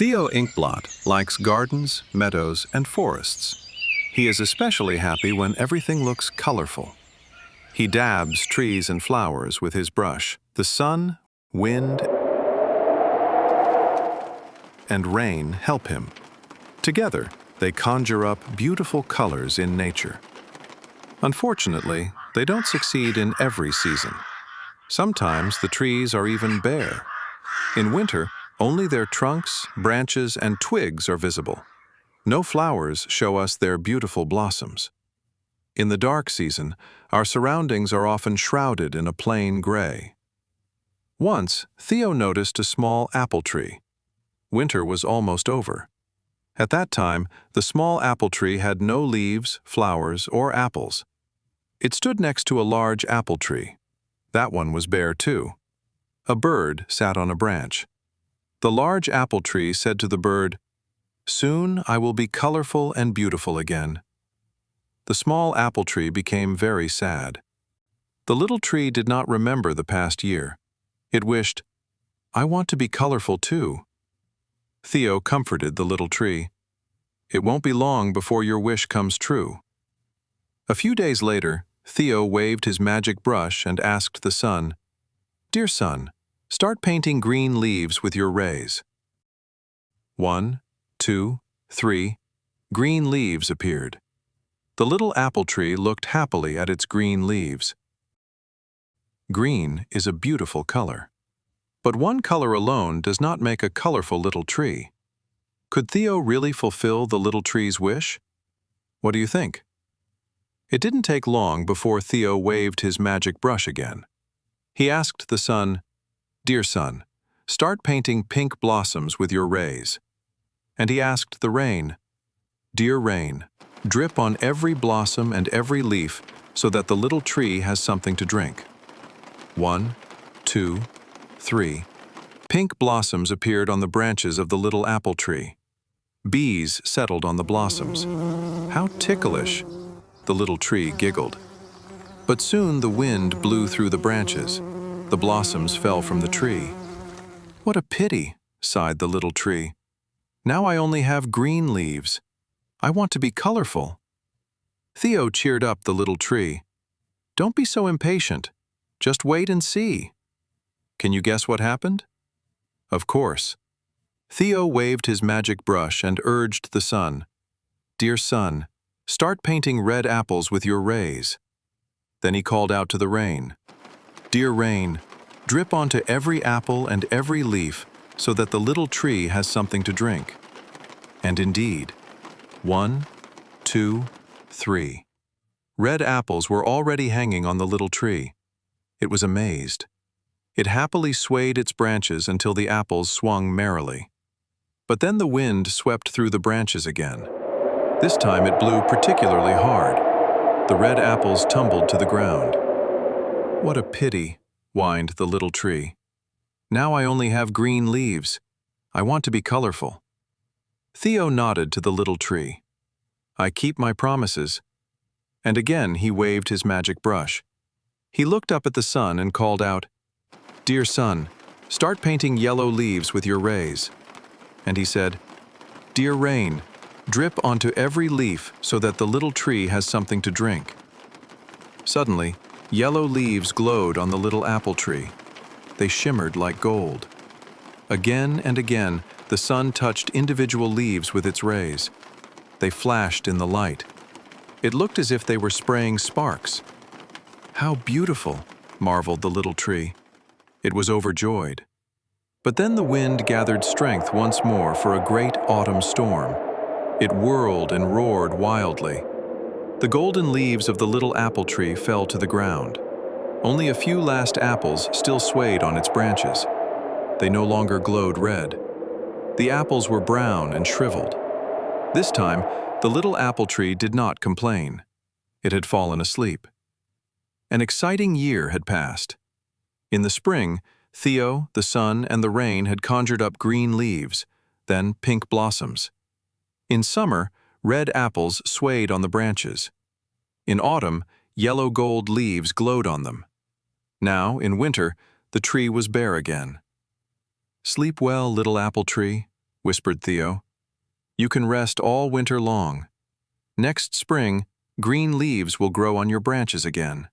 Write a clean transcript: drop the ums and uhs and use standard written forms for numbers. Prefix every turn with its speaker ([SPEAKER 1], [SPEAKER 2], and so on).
[SPEAKER 1] Theo Inkblot likes gardens, meadows, and forests. He is especially happy when everything looks colorful. He dabs trees and flowers with his brush. The sun, wind, and rain help him. Together, they conjure up beautiful colors in nature. Unfortunately, they don't succeed in every season. Sometimes the trees are even bare. In winter, only their trunks, branches, and twigs are visible. No flowers show us their beautiful blossoms. In the dark season, our surroundings are often shrouded in a plain gray. Once, Theo noticed a small apple tree. Winter was almost over. At that time, the small apple tree had no leaves, flowers, or apples. It stood next to a large apple tree. That one was bare too. A bird sat on a branch. The large apple tree said to the bird, "Soon I will be colorful and beautiful again." The small apple tree became very sad. The little tree did not remember the past year. It wished, "I want to be colorful too." Theo comforted the little tree. "It won't be long before your wish comes true." A few days later, Theo waved his magic brush and asked the sun, "Dear sun, start painting green leaves with your rays." 1, 2, 3, green leaves appeared. The little apple tree looked happily at its green leaves. Green is a beautiful color. But one color alone does not make a colorful little tree. Could Theo really fulfill the little tree's wish? What do you think? It didn't take long before Theo waved his magic brush again. He asked the sun, "Dear sun, start painting pink blossoms with your rays." And he asked the rain, "Dear rain, drip on every blossom and every leaf so that the little tree has something to drink." 1, 2, 3. Pink blossoms appeared on the branches of the little apple tree. Bees settled on the blossoms. "How ticklish!" the little tree giggled. But soon the wind blew through the branches. The blossoms fell from the tree. "What a pity," sighed the little tree. "Now I only have green leaves. I want to be colorful." Theo cheered up the little tree. "Don't be so impatient. Just wait and see." Can you guess what happened? Of course. Theo waved his magic brush and urged the sun, "Dear sun, start painting red apples with your rays." Then he called out to the rain, "Dear rain, drip onto every apple and every leaf so that the little tree has something to drink." And indeed, 1, 2, 3. Red apples were already hanging on the little tree. It was amazed. It happily swayed its branches until the apples swung merrily. But then the wind swept through the branches again. This time it blew particularly hard. The red apples tumbled to the ground. "What a pity," whined the little tree. "Now I only have green leaves. I want to be colorful." Theo nodded to the little tree. "I keep my promises." And again he waved his magic brush. He looked up at the sun and called out, "Dear sun, start painting yellow leaves with your rays." And he said, "Dear rain, drip onto every leaf so that the little tree has something to drink." Suddenly, yellow leaves glowed on the little apple tree. They shimmered like gold. Again and again, the sun touched individual leaves with its rays. They flashed in the light. It looked as if they were spraying sparks. "How beautiful," marveled the little tree. It was overjoyed. But then the wind gathered strength once more for a great autumn storm. It whirled and roared wildly. The golden leaves of the little apple tree fell to the ground. Only a few last apples still swayed on its branches. They no longer glowed red. The apples were brown and shriveled. This time, the little apple tree did not complain. It had fallen asleep. An exciting year had passed. In the spring, Theo, the sun, and the rain had conjured up green leaves, then pink blossoms. In summer, red apples swayed on the branches. In autumn, yellow gold leaves glowed on them. Now, in winter, the tree was bare again. "Sleep well, little apple tree. whispered Theo. "You can rest all winter long. Next spring, green leaves will grow on your branches again."